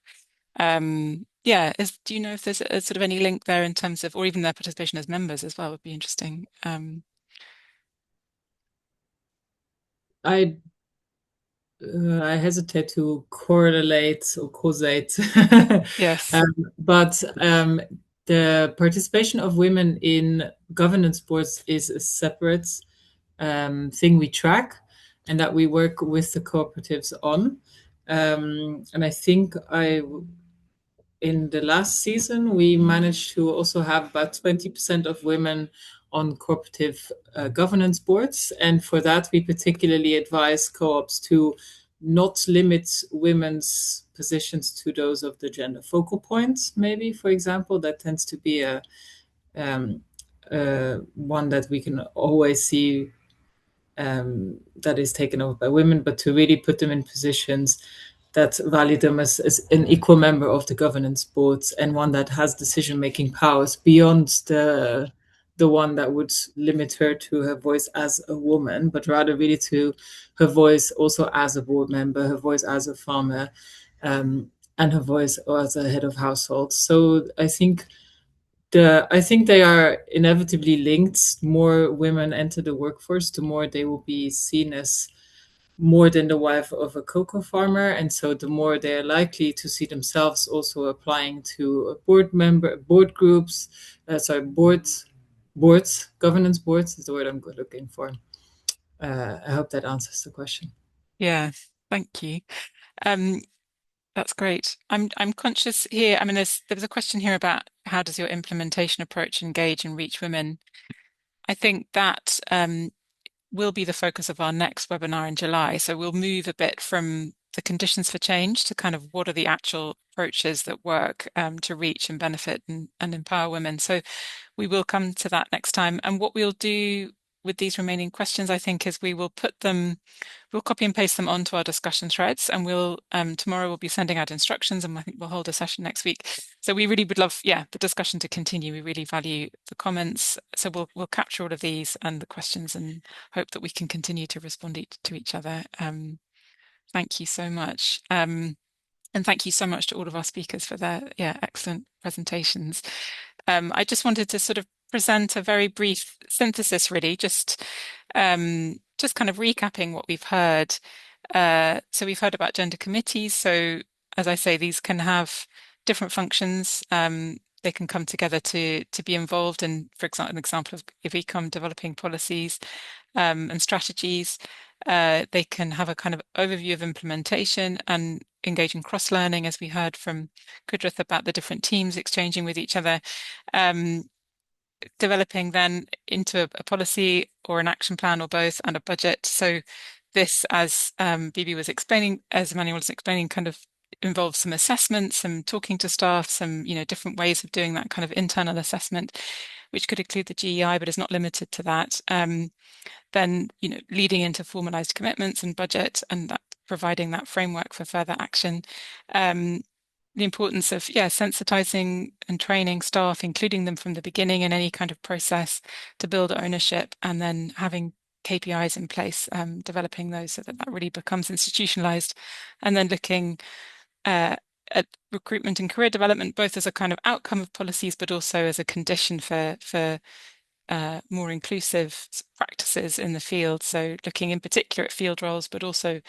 Yeah, do you know if there's a sort of any link there in terms of, or even their participation as members as well would be interesting. I hesitate to correlate or causate. Yes. But the participation of women in governance boards is a separate thing we track and that we work with the cooperatives on. And I think in the last season, we managed to also have about 20% of women on cooperative governance boards. And for that, we particularly advise co-ops to not limit women's positions to those of the gender focal points, maybe, for example. That tends to be a one that we can always see that is taken over by women, but to really put them in positions that value them as an equal member of the governance boards, and one that has decision-making powers beyond the one that would limit her to her voice as a woman, but rather really to her voice also as a board member, her voice as a farmer, and her voice as a head of household. So I think they are inevitably linked. More women enter the workforce, the more they will be seen as more than the wife of a cocoa farmer, and so the more they are likely to see themselves also applying to board groups, boards, governance boards is the word I'm looking for. I hope that answers the question. Yeah, thank you. That's great. I'm conscious here. I mean, there was a question here about how does your implementation approach engage and reach women? I think that will be the focus of our next webinar in July. So we'll move a bit from the conditions for change to kind of what are the actual approaches that work to reach and benefit and empower women. So we will come to that next time. And what we'll do with these remaining questions, I think, is we'll copy and paste them onto our discussion threads, and tomorrow we'll be sending out instructions, and I think we'll hold a session next week. So we really would love, the discussion to continue. We really value the comments. So we'll capture all of these and the questions and hope that we can continue to respond to each other. Thank you so much. And thank you so much to all of our speakers for their excellent presentations. I just wanted to sort of present a very brief synthesis, really, just kind of recapping what we've heard. So we've heard about gender committees. So as I say, these can have different functions. They can come together to be involved in, for example, an example of ecom developing policies and strategies. They can have a kind of overview of implementation and engage in cross-learning, as we heard from Kudrath about the different teams exchanging with each other, developing then into a policy or an action plan or both, and a budget. So this, as Bibi was explaining, as Emmanuel was explaining, kind of involves some assessments, some talking to staff, some different ways of doing that kind of internal assessment, which could include the GEI, but is not limited to that. Then leading into formalized commitments and budget, and that providing that framework for further action. The importance of sensitizing and training staff, including them from the beginning in any kind of process to build ownership, and then having KPIs in place, developing those so that really becomes institutionalized, and then looking at recruitment and career development, both as a kind of outcome of policies, but also as a condition for more inclusive practices in the field. So looking in particular at field roles, but also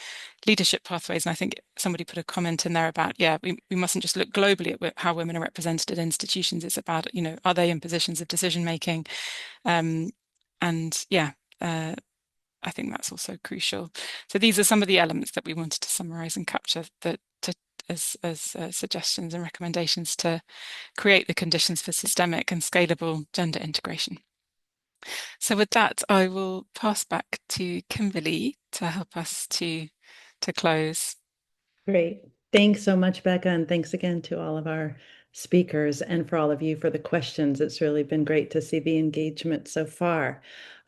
leadership pathways. And I think somebody put a comment in there about, we mustn't just look globally at how women are represented in institutions. It's about, are they in positions of decision making? I think that's also crucial. So these are some of the elements that we wanted to summarize and capture as suggestions and recommendations to create the conditions for systemic and scalable gender integration. So with that, I will pass back to Kimberly to help us to close. Great. Thanks so much, Becca, and thanks again to all of our speakers and for all of you for the questions. It's really been great to see the engagement so far.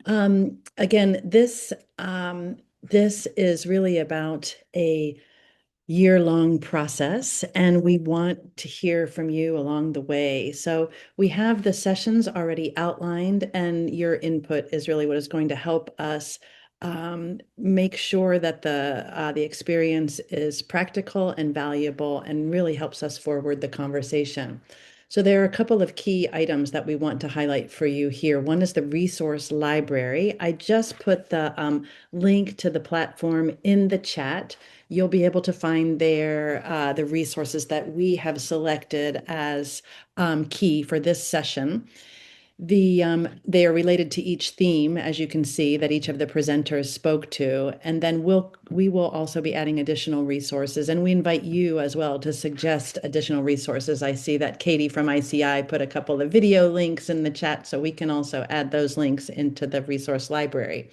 Again, this is really about a year-long process, and we want to hear from you along the way. So we have the sessions already outlined, and your input is really what is going to help us make sure that the experience is practical and valuable and really helps us forward the conversation. So there are a couple of key items that we want to highlight for you here. One is the resource library. I just put the link to the platform in the chat. You'll be able to find there the resources that we have selected as key for this session. They are related to each theme, as you can see, that each of the presenters spoke to. And then we will also be adding additional resources. And we invite you as well to suggest additional resources. I see that Katie from ICI put a couple of video links in the chat, so we can also add those links into the resource library.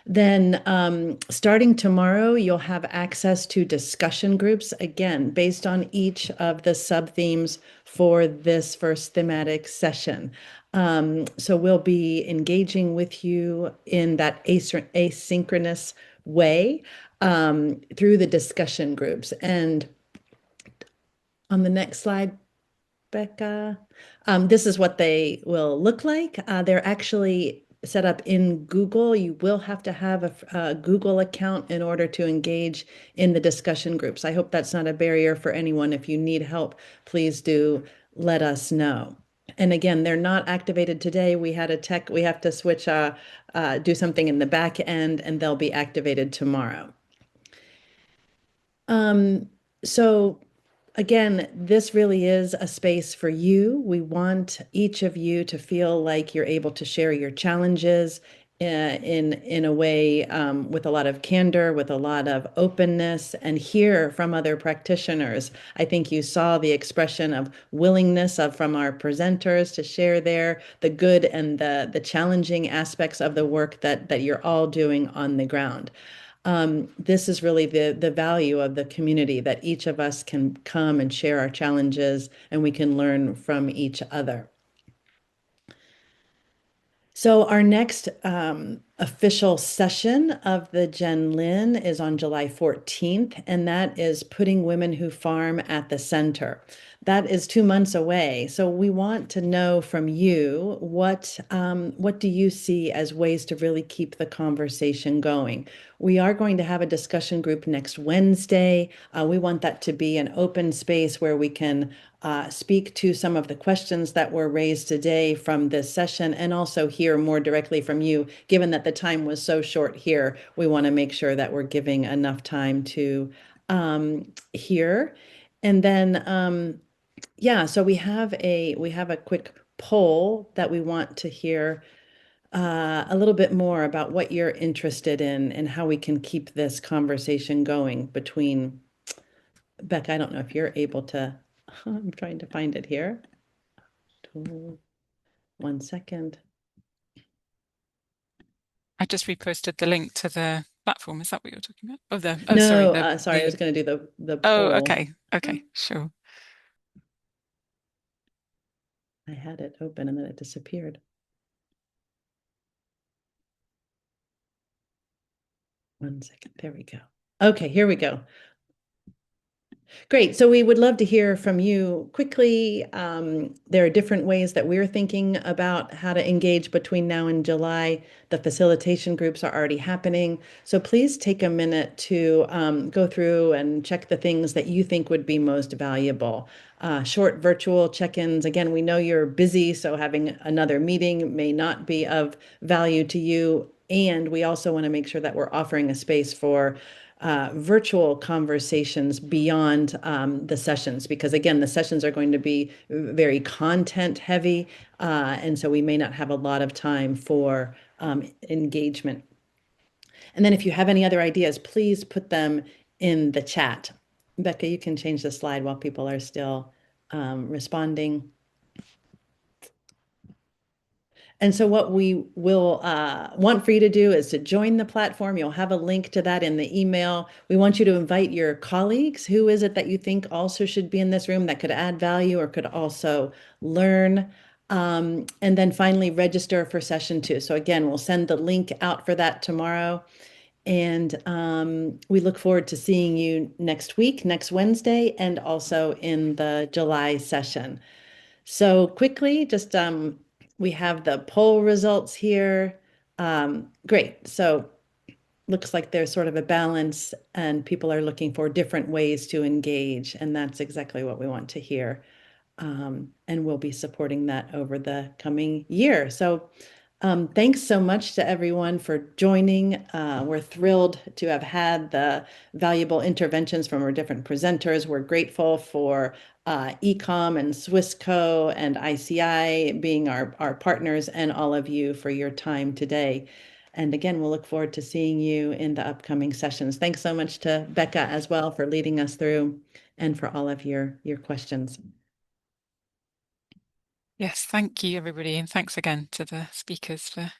Then starting tomorrow, you'll have access to discussion groups, again, based on each of the sub-themes for this first thematic session. So we'll be engaging with you in that asynchronous way through the discussion groups. And on the next slide, Becca, this is what they will look like. They're actually set up in Google. You will have to have a Google account in order to engage in the discussion groups. I hope that's not a barrier for anyone. If you need help, please do let us know. And again, they're not activated today. We have to switch, do something in the back end, and they'll be activated tomorrow. So again, this really is a space for you. We want each of you to feel like you're able to share your challenges in a way with a lot of candor, with a lot of openness, and hear from other practitioners. I think you saw the expression of willingness from our presenters to share the good and the challenging aspects of the work that you're all doing on the ground. This is really the value of the community, that each of us can come and share our challenges and we can learn from each other. So our next official session of the GenLin is on July 14th, and that is putting women who farm at the center. That is 2 months away. So we want to know from you, what do you see as ways to really keep the conversation going? We are going to have a discussion group next Wednesday. We want that to be an open space where we can speak to some of the questions that were raised today from this session, and also hear more directly from you. Given that the time was so short here, we want to make sure that we're giving enough time to hear. And then, yeah, so we have a quick poll that we want to hear a little bit more about what you're interested in and how we can keep this conversation going between. Becca, I don't know if you're able to. I'm trying to find it here. 1 second. I just reposted the link to the platform. Is that what you're talking about? No, sorry. sorry, I was going to do the Oh, poll. okay, sure. I had it open and then it disappeared. 1 second. There we go. Okay, here we go. Great. So we would love to hear from you quickly. There are different ways that we're thinking about how to engage between now and July. The facilitation groups are already happening. So please take a minute to go through and check the things that you think would be most valuable. Short virtual check-ins. Again, we know you're busy, so having another meeting may not be of value to you. And we also want to make sure that we're offering a space for virtual conversations beyond the sessions, because again, the sessions are going to be very content heavy, and so we may not have a lot of time for engagement. And then if you have any other ideas, please put them in the chat. Becca, you can change the slide while people are still responding. And so what we will want for you to do is to join the platform. You'll have a link to that in the email. We want you to invite your colleagues. Who is it that you think also should be in this room that could add value or could also learn? And then finally, register for session 2. So again, we'll send the link out for that tomorrow. And we look forward to seeing you next week, next Wednesday, and also in the July session. So quickly, just we have the poll results here. Great. So looks like there's sort of a balance and people are looking for different ways to engage. And that's exactly what we want to hear. And we'll be supporting that over the coming year. So thanks so much to everyone for joining. We're thrilled to have had the valuable interventions from our different presenters. We're grateful for Ecom and Swissco and ICI being our partners, and all of you for your time today. And again, we'll look forward to seeing you in the upcoming sessions. Thanks so much to Becca as well for leading us through and for all of your questions. Yes, thank you, everybody, and thanks again to the speakers for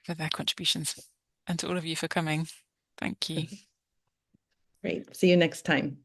their contributions, and to all of you for coming. Thank you. Great. See you next time.